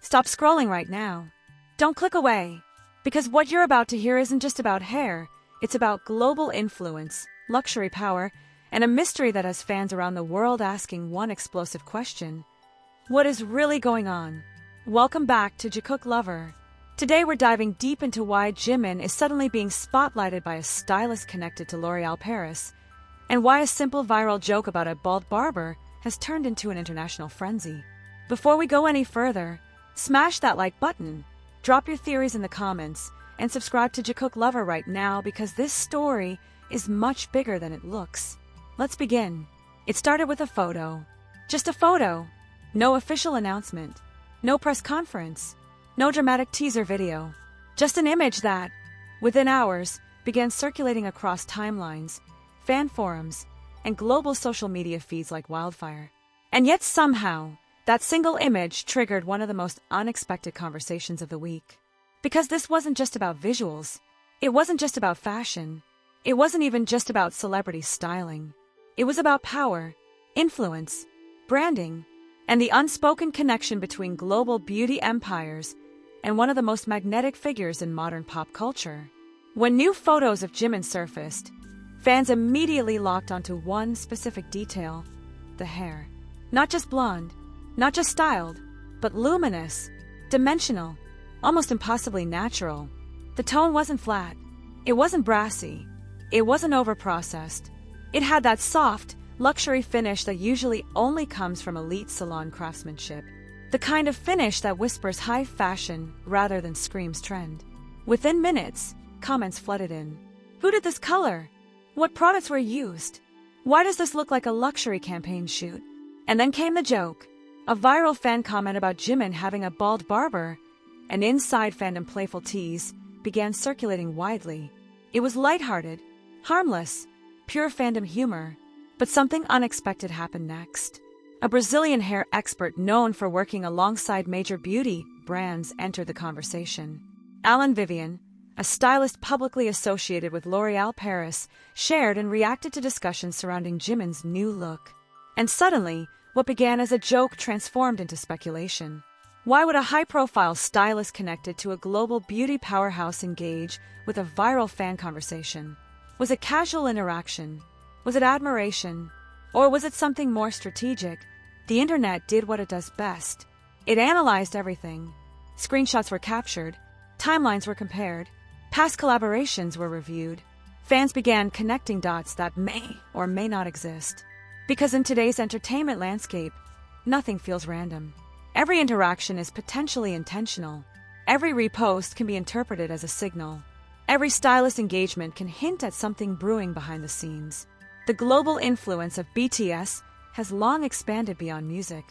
Stop scrolling right now. Don't click away. Because what you're about to hear isn't just about hair, it's about global influence, luxury power, and a mystery that has fans around the world asking one explosive question. What is really going on? Welcome back to Jikook Lover. Today we're diving deep into why JIMIN is suddenly being spotlighted by a stylist connected to L'Oréal Paris, and why a simple viral joke about a bald barber has turned into an international frenzy. Before we go any further, smash that like button, drop your theories in the comments, and subscribe to Jikook Lover right now because this story is much bigger than it looks. Let's begin. It started with a photo. Just a photo. No official announcement. No press conference. No dramatic teaser video. Just an image that, within hours, began circulating across timelines, fan forums, and global social media feeds like wildfire. And yet somehow, that single image triggered one of the most unexpected conversations of the week. Because this wasn't just about visuals. It wasn't just about fashion. It wasn't even just about celebrity styling. It was about power, influence, branding, and the unspoken connection between global beauty empires and one of the most magnetic figures in modern pop culture. When new photos of JIMIN surfaced, fans immediately locked onto one specific detail: the hair. Not just blonde, not just styled, but luminous, dimensional, almost impossibly natural. The tone wasn't flat. It wasn't brassy. It wasn't overprocessed. It had that soft, luxury finish that usually only comes from elite salon craftsmanship. The kind of finish that whispers high fashion rather than screams trend. Within minutes, comments flooded in. Who did this color? What products were used? Why does this look like a luxury campaign shoot? And then came the joke. A viral fan comment about JIMIN having a bald barber, and inside Fandom playful tease began circulating widely. It was lighthearted, harmless, pure Fandom humor. But something unexpected happened next. A Brazilian hair expert known for working alongside major beauty brands entered the conversation. Alan Vivian, a stylist publicly associated with L'Oréal Paris, shared and reacted to discussions surrounding JIMIN's new look. And suddenly, what began as a joke transformed into speculation. Why would a high-profile stylist connected to a global beauty powerhouse engage with a viral fan conversation? Was it casual interaction? Was it admiration? Or was it something more strategic? The internet did what it does best. It analyzed everything. Screenshots were captured. Timelines were compared. Past collaborations were reviewed. Fans began connecting dots that may or may not exist. Because in today's entertainment landscape, nothing feels random. Every interaction is potentially intentional. Every repost can be interpreted as a signal. Every stylist engagement can hint at something brewing behind the scenes. The global influence of BTS has long expanded beyond music.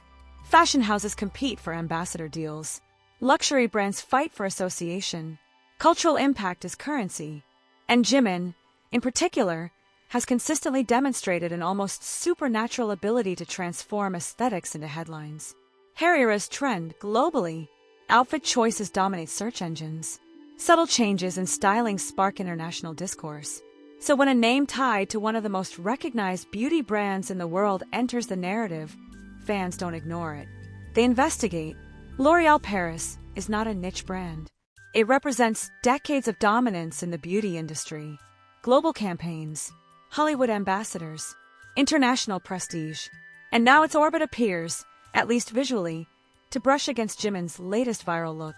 Fashion houses compete for ambassador deals. Luxury brands fight for association. Cultural impact is currency. And JIMIN, in particular, has consistently demonstrated an almost supernatural ability to transform aesthetics into headlines. Hair eras trend globally. Outfit choices dominate search engines. Subtle changes in styling spark international discourse. So when a name tied to one of the most recognized beauty brands in the world enters the narrative, fans don't ignore it. They investigate. L'Oréal Paris is not a niche brand. It represents decades of dominance in the beauty industry. Global campaigns, Hollywood ambassadors, international prestige. And now its orbit appears, at least visually, to brush against JIMIN's latest viral look.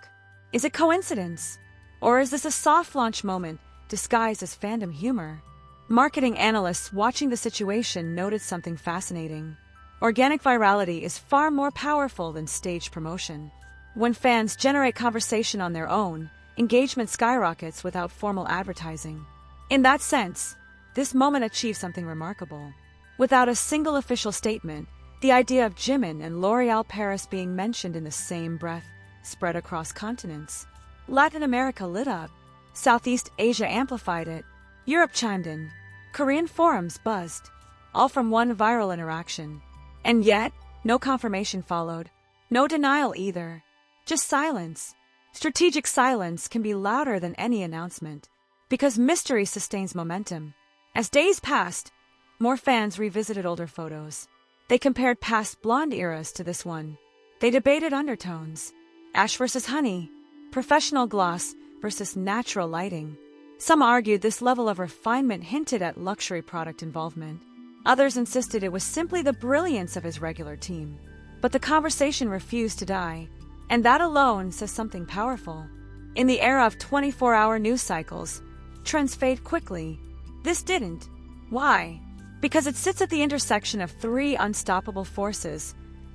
Is it coincidence? Or is this a soft launch moment disguised as Fandom humor? Marketing analysts watching the situation noted something fascinating. Organic virality is far more powerful than staged promotion. When fans generate conversation on their own, engagement skyrockets without formal advertising. In that sense, this moment achieved something remarkable. Without a single official statement, the idea of JIMIN and L'Oréal Paris being mentioned in the same breath spread across continents. Latin America lit up. Southeast Asia amplified it. Europe chimed in. Korean forums buzzed. All from one viral interaction. And yet, no confirmation followed. No denial either. Just silence. Strategic silence can be louder than any announcement. Because mystery sustains momentum. As days passed, more fans revisited older photos. They compared past blonde eras to this one. They debated undertones. Ash versus honey, professional gloss versus natural lighting. Some argued this level of refinement hinted at luxury product involvement. Others insisted it was simply the brilliance of his regular team. But the conversation refused to die, and that alone says something powerful. In the era of 24-hour news cycles, trends fade quickly. This didn't. Why? Because it sits at the intersection of three unstoppable forces: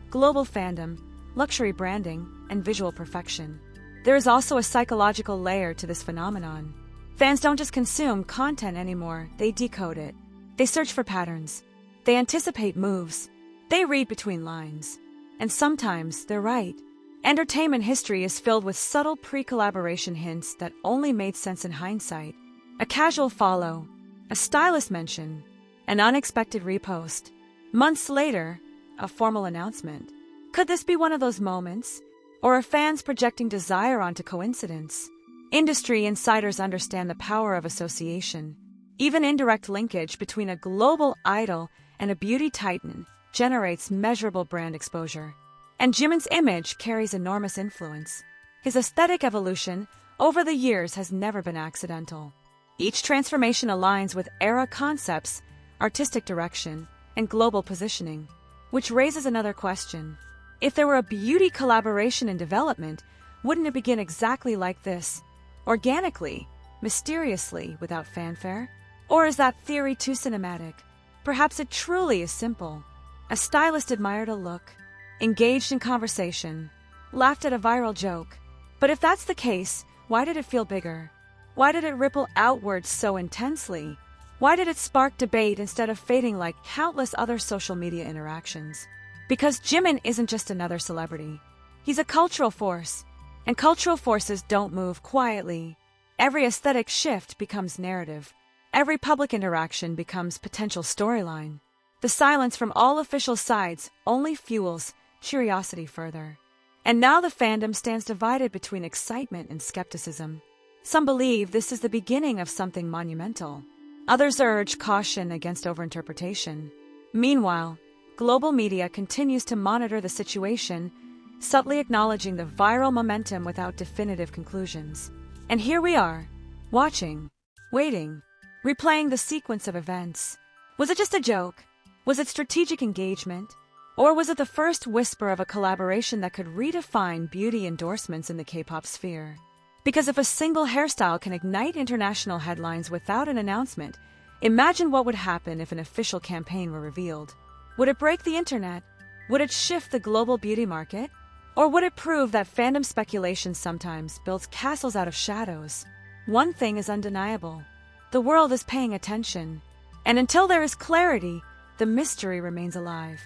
global fandom, luxury branding, and visual perfection. There is also a psychological layer to this phenomenon. Fans don't just consume content anymore, they decode it. They search for patterns. They anticipate moves. They read between lines. And sometimes they're right. Entertainment history is filled with subtle pre-collaboration hints that only made sense in hindsight. A casual follow, a stylist mention, an unexpected repost. Months later, a formal announcement. Could this be one of those moments? Or are fans projecting desire onto coincidence? Industry insiders understand the power of association. Even indirect linkage between a global idol and a beauty titan generates measurable brand exposure. And Jimin's image carries enormous influence. His aesthetic evolution over the years has never been accidental. Each transformation aligns with era concepts, artistic direction, and global positioning. Which raises another question. If there were a beauty collaboration in development, wouldn't it begin exactly like this? Organically, mysteriously, without fanfare? Or is that theory too cinematic? Perhaps it truly is simple. A stylist admired a look, engaged in conversation, laughed at a viral joke. But if that's the case, why did it feel bigger? Why did it ripple outwards so intensely? Why did it spark debate instead of fading like countless other social media interactions? Because Jimin isn't just another celebrity. He's a cultural force. And cultural forces don't move quietly. Every aesthetic shift becomes narrative. Every public interaction becomes potential storyline. The silence from all official sides only fuels curiosity further. And now the fandom stands divided between excitement and skepticism. Some believe this is the beginning of something monumental. Others urge caution against overinterpretation. Meanwhile, global media continues to monitor the situation, subtly acknowledging the viral momentum without definitive conclusions. And here we are, watching, waiting, replaying the sequence of events. Was it just a joke? Was it strategic engagement? Or was it the first whisper of a collaboration that could redefine beauty endorsements in the K-pop sphere? Because if a single hairstyle can ignite international headlines without an announcement, imagine what would happen if an official campaign were revealed. Would it break the internet? Would it shift the global beauty market? Or would it prove that fandom speculation sometimes builds castles out of shadows? One thing is undeniable. The world is paying attention. And until there is clarity, the mystery remains alive.